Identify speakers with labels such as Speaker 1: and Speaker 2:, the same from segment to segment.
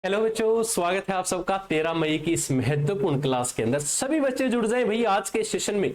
Speaker 1: Hello बच्चों, स्वागत है आप सबका 13 मई की इस महत्वपूर्ण क्लास के अंदर। सभी बच्चे जुड़ जाएं भाई आज के सेशन में।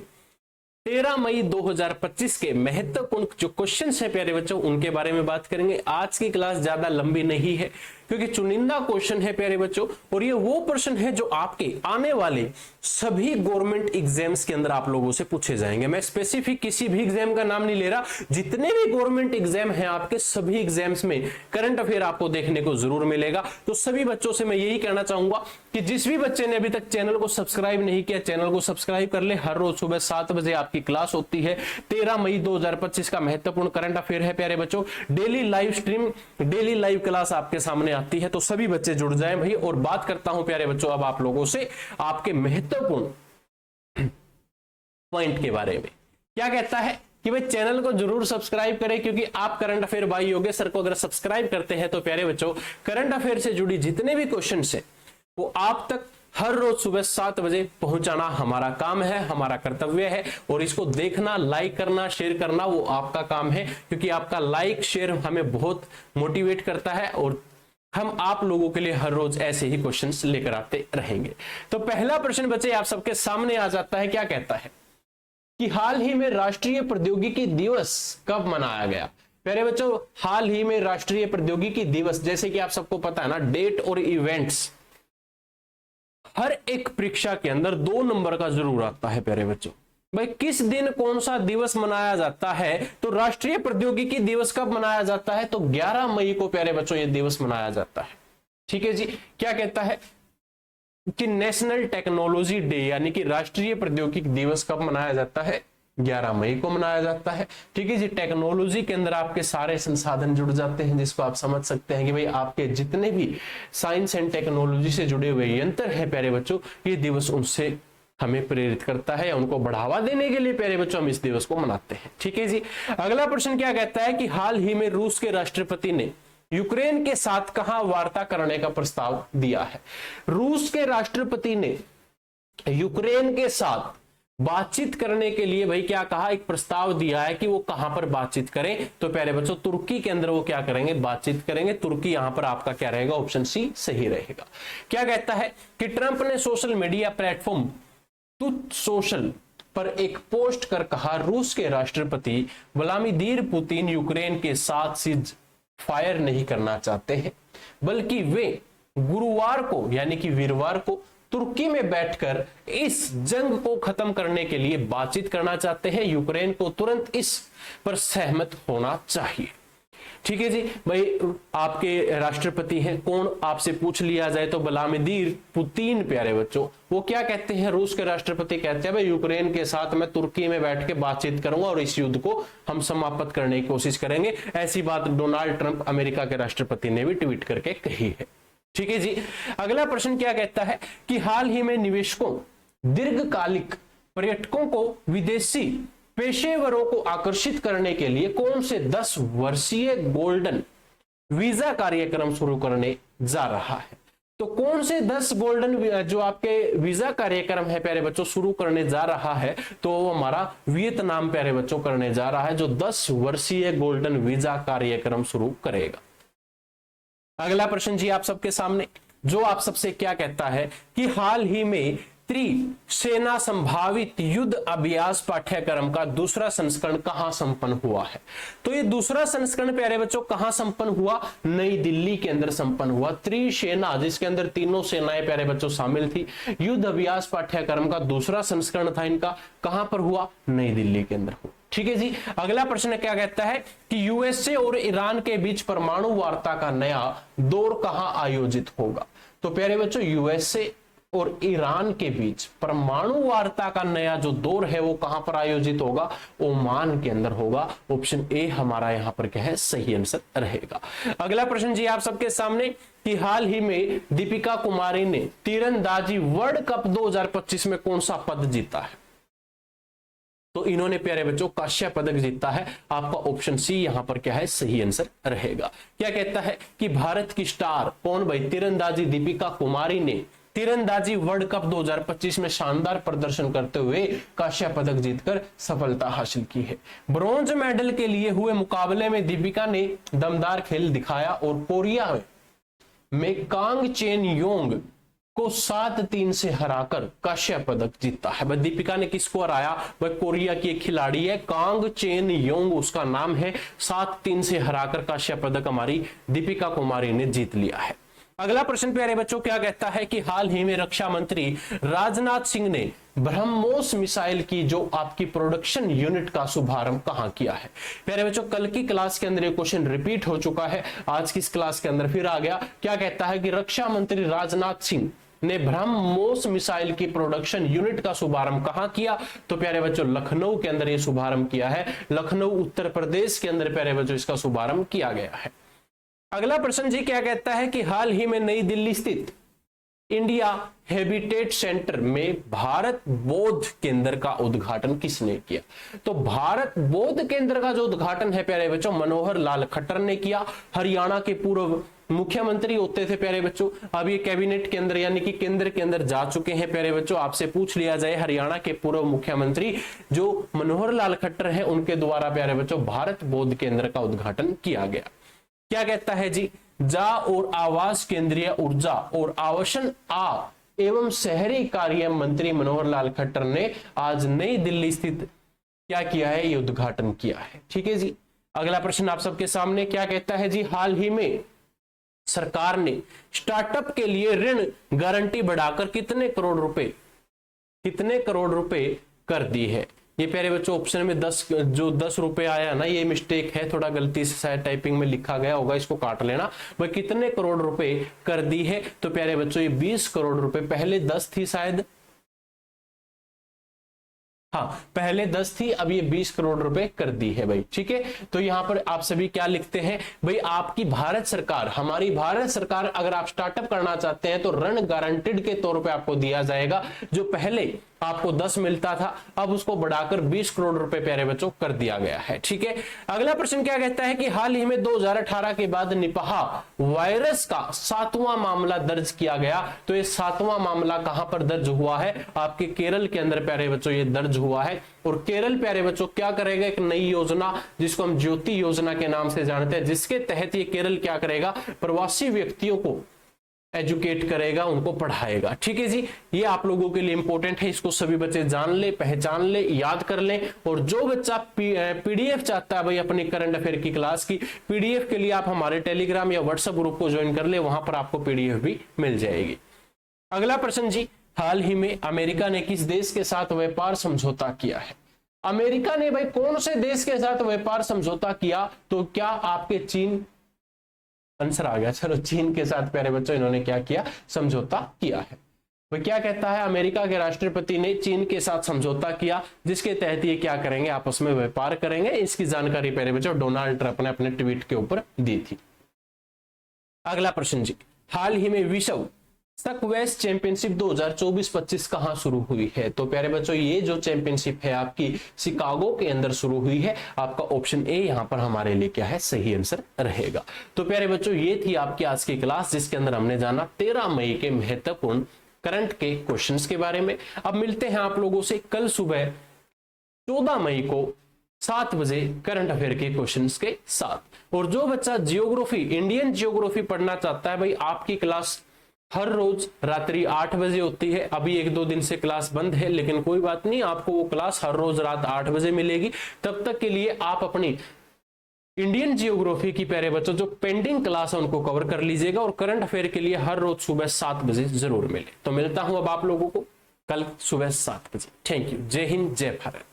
Speaker 1: 13 मई 2025 के महत्वपूर्ण जो क्वेश्चंस हैं प्यारे बच्चों, उनके बारे में बात करेंगे। आज की क्लास ज्यादा लंबी नहीं है क्योंकि चुनिंदा क्वेश्चन है प्यारे बच्चों, और ये वो प्रश्न है जो आपके आने वाले सभी गवर्नमेंट एग्जाम्स के अंदर आप लोगों से पूछे जाएंगे। मैं स्पेसिफिक किसी भी एग्जाम का नाम नहीं ले रहा, जितने भी गवर्नमेंट एग्जाम हैं आपके सभी एग्जाम्स में करंट अफेयर आपको देखने को जरूर मिलेगा। तो सभी बच्चों से मैं यही कहना चाहूंगा कि जिस भी बच्चे ने अभी तक चैनल को सब्सक्राइब नहीं किया, चैनल को सब्सक्राइब कर ले। हर रोज सुबह 7 बजे आपकी क्लास होती है। 13 मई 2025 का महत्वपूर्ण करंट अफेयर है प्यारे बच्चों। Daily live stream, daily live class आपके सामने आती है, तो सभी बच्चे जुड़ जाएं भाई। और बात करता हूं प्यारे बच्चों अब आप लोगों से आपके महत्वपूर्ण पॉइंट के बारे में। क्या कहता है कि भाई चैनल को जरूर सब्सक्राइब करें, क्योंकि आप current affair by Yogesh sir को अगर सब्सक्राइब करते हैं तो प्यारे बच्चों करंट अफेयर से जुड़ी जितने भी क्वेश्चन है वो आप तक हर रोज सुबह 7 बजे पहुंचाना हमारा काम है, हमारा कर्तव्य है। और इसको देखना, लाइक करना, शेयर करना वो आपका काम है, क्योंकि आपका लाइक शेयर हमें बहुत मोटिवेट करता है और हम आप लोगों के लिए हर रोज ऐसे ही क्वेश्चंस लेकर आते रहेंगे। तो पहला प्रश्न बच्चे आप सबके सामने आ जाता है। क्या कहता है कि हाल ही में राष्ट्रीय प्रौद्योगिकी दिवस कब मनाया गया? प्यारे बच्चों, हाल ही में राष्ट्रीय प्रौद्योगिकी दिवस, जैसे कि आप सबको पता है ना, डेट और इवेंट्स हर एक परीक्षा के अंदर 2 नंबर का जरूर आता है प्यारे बच्चों। भाई किस दिन कौन सा दिवस मनाया जाता है? तो राष्ट्रीय प्रौद्योगिकी दिवस कब मनाया जाता है? तो 11 मई को प्यारे बच्चों यह दिवस मनाया जाता है। ठीक है जी। क्या कहता है कि नेशनल टेक्नोलॉजी डे यानी कि राष्ट्रीय प्रौद्योगिकी दिवस कब मनाया जाता है? 11 मई को मनाया जाता है। ठीक है जी। टेक्नोलॉजी के अंदर आपके सारे संसाधन जुड़ जाते हैं, जिसको आप समझ सकते हैं कि भाई आपके जितने भी साइंस एंड टेक्नोलॉजी से जुड़े हुए यंत्र है प्यारे बच्चों, ये दिवस उनसे हमें प्रेरित करता है, या उनको बढ़ावा देने के लिए प्यारे बच्चों हम इस दिवस को मनाते हैं। ठीक है जी। अगला प्रश्न क्या कहता है कि हाल ही में रूस के राष्ट्रपति ने यूक्रेन के साथ कहां वार्ता करने का प्रस्ताव दिया है? रूस के राष्ट्रपति ने यूक्रेन के साथ बातचीत करने के लिए भाई क्या कहा, एक प्रस्ताव दिया है कि वो कहां पर बातचीत करें। तो प्यारे बच्चों तुर्की के अंदर वो क्या करेंगे? बातचीत करेंगे। तुर्की यहां पर आपका क्या रहेगा? ऑप्शन सी सही रहेगा। क्या कहता है कि ट्रंप ने social media platform truth social पर एक पोस्ट कर कहा, रूस के राष्ट्रपति व्लादिमीर पुतिन यूक्रेन के साथ सीज फायर नहीं करना चाहते हैं, बल्कि वे गुरुवार को यानी कि वीरवार को तुर्की में बैठकर इस जंग को खत्म करने के लिए बातचीत करना चाहते हैं। यूक्रेन को तुरंत इस पर सहमत होना चाहिए। ठीक है जी। भाई आपके राष्ट्रपति हैं कौन? आपसे पूछ लिया जाए तो व्लादिमीर पुतिन प्यारे बच्चों। वो क्या कहते हैं? रूस के राष्ट्रपति कहते हैं भाई यूक्रेन के साथ मैं तुर्की में बैठ के बातचीत करूंगा और इस युद्ध को हम समाप्त करने की कोशिश करेंगे। ऐसी बात डोनाल्ड ट्रंप अमेरिका के राष्ट्रपति ने भी ट्वीट करके कही है। ठीक है जी। अगला प्रश्न क्या कहता है कि हाल ही में निवेशकों, दीर्घकालिक पर्यटकों को विदेशी पेशेवरों को आकर्षित करने के लिए कौन से 10 वर्षीय गोल्डन वीजा कार्यक्रम शुरू करने जा रहा है? तो कौन से 10 गोल्डन जो आपके वीजा कार्यक्रम है प्यारे बच्चों शुरू करने जा रहा है? तो हमारा वियतनाम प्यारे बच्चों करने जा रहा है, जो 10 वर्षीय गोल्डन वीजा कार्यक्रम शुरू करेगा। अगला प्रश्न जी आप सबके सामने, जो आप सबसे क्या कहता है कि हाल ही में त्रिसेना संभावित युद्ध अभ्यास पाठ्यक्रम का दूसरा संस्करण कहां संपन्न हुआ है? तो ये दूसरा संस्करण प्यारे बच्चों कहां संपन्न हुआ? नई दिल्ली के अंदर संपन्न हुआ। त्रिसेना, जिसके अंदर तीनों सेनाएं प्यारे बच्चों शामिल थी। युद्ध अभ्यास पाठ्यक्रम का दूसरा संस्करण था इनका, कहां पर हुआ? नई दिल्ली के अंदर हुआ। ठीक है जी। अगला प्रश्न क्या कहता है कि यूएसए और ईरान के बीच परमाणु वार्ता का नया दौर कहां आयोजित होगा? तो प्यारे बच्चों यूएसए और ईरान के बीच परमाणु वार्ता का नया जो दौर है वो कहां पर आयोजित होगा? ओमान के अंदर होगा। ऑप्शन ए हमारा यहां पर क्या है? सही आंसर रहेगा। अगला प्रश्न जी आप सबके सामने कि हाल ही में दीपिका कुमारी ने तीरंदाजी वर्ल्ड कप 2025 में कौन सा पद जीता है? तो इन्होंने प्यारे बच्चों कांस्य पदक जीता है। आपका ऑप्शन सी यहां पर क्या है? सही आंसर रहेगा। क्या कहता है कि भारत की स्टार कौन भाई? तीरंदाजी दीपिका कुमारी ने तीरंदाजी वर्ल्ड कप 2025 में शानदार प्रदर्शन करते हुए कांस्य पदक जीतकर सफलता हासिल की है। ब्रॉन्ज मेडल के लिए हुए मुकाबले में दीपिका ने दमदार खेल दिखाया और कोरिया में में कांग चेन योंग को 7-3 से हराकर कांस्य पदक जीता है। भाई दीपिका ने किसको हराया? भाई कोरिया की एक खिलाड़ी है, कांग चेन योंग उसका नाम है। 7-3 से हराकर कांस्य पदक हमारी दीपिका कुमारी ने जीत लिया है। अगला प्रश्न प्यारे बच्चों क्या कहता है कि हाल ही में रक्षा मंत्री राजनाथ सिंह ने ब्रह्मोस मिसाइल की जो आपकी प्रोडक्शन यूनिट का शुभारंभ कहां किया है? प्यारे बच्चों कल की क्लास के अंदर ये क्वेश्चन रिपीट हो चुका है, आज की इस क्लास के अंदर फिर आ गया। क्या कहता है कि रक्षा मंत्री राजनाथ सिंह ने ब्रह्मोस मिसाइल की प्रोडक्शन यूनिट का शुभारंभ कहां किया? तो प्यारे बच्चों लखनऊ के अंदर ये शुभारंभ किया है। लखनऊ उत्तर प्रदेश के अंदर प्यारे बच्चों इसका शुभारंभ किया गया है। अगला प्रश्न जी क्या कहता है कि हाल ही में नई दिल्ली स्थित इंडिया हैबिटेट सेंटर में भारत बौद्ध केंद्र का उद्घाटन किसने किया? तो भारत बौद्ध केंद्र का जो उद्घाटन है प्यारे बच्चों मनोहर लाल खट्टर ने किया। हरियाणा के पूर्व मुख्यमंत्री होते थे प्यारे बच्चों, अब ये कैबिनेट के अंदर यानी कि केंद्र के अंदर जा चुके हैं प्यारे बच्चों। आपसे पूछ लिया जाए हरियाणा के पूर्व मुख्यमंत्री जो मनोहर लाल खट्टर है उनके द्वारा प्यारे बच्चों भारत बौद्ध केंद्र का उद्घाटन किया गया। क्या कहता है जी? जा और आवास केंद्रीय ऊर्जा और आवासन एवं शहरी कार्य मंत्री मनोहर लाल खट्टर ने आज नई दिल्ली स्थित क्या किया है? ये उद्घाटन किया है। ठीक है जी। अगला प्रश्न आप सबके सामने क्या कहता है जी? हाल ही में सरकार ने स्टार्टअप के लिए ऋण गारंटी बढ़ाकर कितने करोड़ रुपए कर दी है? ये प्यारे बच्चों ऑप्शन में 10 रुपए आया ना, ये मिस्टेक है, थोड़ा गलती से शायद टाइपिंग में लिखा गया होगा, इसको काट लेना। भाई कितने करोड़ रुपए कर दी है? तो प्यारे बच्चों ये 20 करोड़ रुपए, पहले 10 थी शायद, हाँ पहले 10 थी, अब ये 20 करोड़ रुपए कर दी है भाई। ठीक है, तो यहां पर आप सभी क्या लिखते हैं भाई? आपकी भारत सरकार, हमारी भारत सरकार अगर आप स्टार्टअप करना चाहते हैं तो ऋण गारंटीड के तौर पे आपको दिया जाएगा। जो पहले आपको 10 मिलता था अब उसको बढ़ाकर 20 करोड़ रुपए प्यारे बच्चों कर दिया गया है। ठीक है, अगला प्रश्न क्या कहता है कि हाल ही में 2018 के बाद निपाह वायरस का 7वां मामला दर्ज किया गया। तो ये 7वां मामला कहां पर दर्ज हुआ है? आपके केरल के अंदर प्यारे बच्चों ये दर्ज हुआ है। और केरल प्यारे बच्चों क्या करेगा? एक नई योजना जिसको हम ज्योति योजना के नाम से जानते हैं, जिसके तहत ये केरल क्या करेगा? प्रवासी व्यक्तियों को एजुकेट करेगा, उनको पढ़ाएगा। ठीक है जी, ये आप लोगों के लिए इंपॉर्टेंट है, इसको सभी बच्चे जान ले, पहचान ले, याद कर ले। और जो बच्चा पीडीएफ चाहता है भाई अपनी करंट अफेयर की क्लास की पीडीएफ के लिए, आप हमारे टेलीग्राम या व्हाट्सएप ग्रुप को ज्वाइन कर ले, वहां पर आपको पीडीएफ भी मिल जाएगी। अगला प्रश्न जी, हाल ही में अमेरिका ने किस देश के साथ व्यापार समझौता किया है? अमेरिका ने भाई कौन से देश के साथ व्यापार समझौता किया? तो क्या आपके चीन, आंसर आ गया, चलो चीन के साथ प्यारे बच्चों इन्होंने क्या किया? समझौता किया है। वो क्या कहता है? अमेरिका के राष्ट्रपति ने चीन के साथ समझौता किया, जिसके तहत ये क्या करेंगे? आपस में व्यापार करेंगे। इसकी जानकारी प्यारे बच्चों डोनाल्ड ट्रंप ने अपने ट्वीट के ऊपर दी थी। अगला प्रश्न जी, हाल ही में विश्व स्क्वैश चैंपियनशिप 2024-25 कहां शुरू हुई है? तो प्यारे बच्चों ये जो चैंपियनशिप है आपकी शिकागो के अंदर शुरू हुई है। आपका ऑप्शन ए यहां पर हमारे लिए क्या है? सही आंसर रहेगा। तो प्यारे बच्चों ये थी आपकी आज की क्लास, जिसके अंदर हमने जाना 13 मई के महत्वपूर्ण करंट के क्वेश्चंस के बारे में। अब मिलते हैं आप लोगों से कल सुबह 14 मई को 7 बजे करंट अफेयर के क्वेश्चंस के साथ। और जो बच्चा जियोग्राफी, इंडियन जियोग्राफी पढ़ना चाहता है भाई, आपकी क्लास हर रोज रात्रि 8 बजे होती है। अभी 1-2 दिन से क्लास बंद है, लेकिन कोई बात नहीं, आपको वो क्लास हर रोज रात 8 बजे मिलेगी। तब तक के लिए आप अपनी इंडियन जियोग्राफी की प्यारे बच्चों जो पेंडिंग क्लास है उनको कवर कर लीजिएगा। और करंट अफेयर के लिए हर रोज सुबह 7 बजे जरूर मिले। तो मिलता हूं अब आप लोगों को कल सुबह 7 बजे। Thank you. जय हिंद, जय भारत।